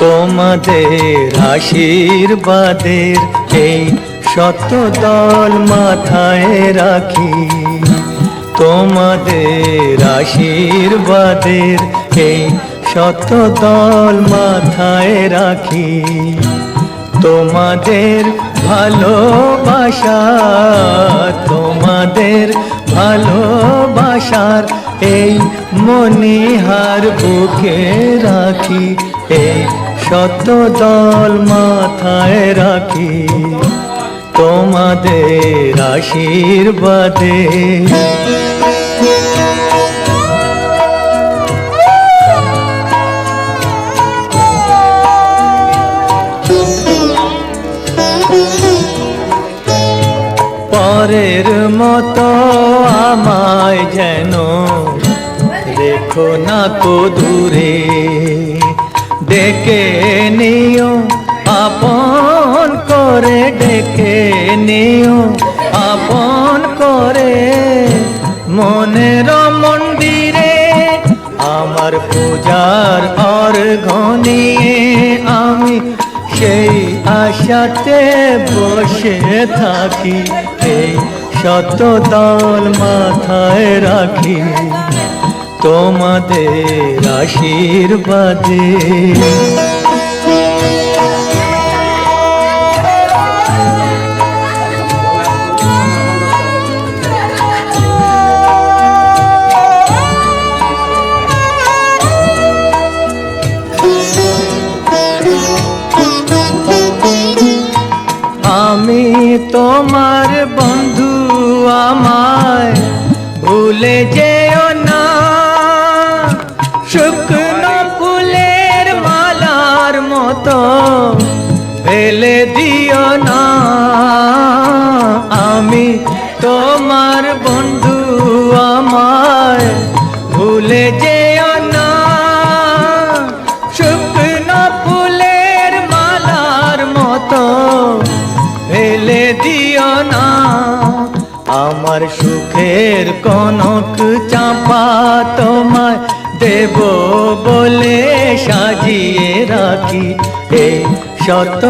তোমাদের আশীর্বাদের এই শত দল মাথায় রাখি, তোমাদের আশীর্বাদের এই শত দল মাথায় রাখি। তোমাদের ভালোবাসা, তোমাদের ভালোবাসার এই মণিহার বুকে রাখি, এই শত দল মাথায় রাখি তোমাদের আশীর্বাদে। পরের মতো আমায় যেন রেখো না কো দূরে, ডেকে নিও আপন করে, ডেকে নিও আপন করে। মনের মন্দিরে আমার পূজার অর্ঘ্য নিয়ে আমি সেই আশাতে বসে থাকি, এই শত দল মাথায় রাখি তোমাদের আশীর্বাদে। আমি তোমার বন্ধু, আমায় ভুলে যেও না, শুকনো ফুলের মালার মতো ফেলে দিও না। আমি তোমার বন্ধু, আমায় ভুলে যেও না, শুকনো ফুলের মালার মতো ফেলে দিও না। আমার সুখের কনক চাঁপা তোমায় দেব বলে সাজিয়ে রাখি, এই শত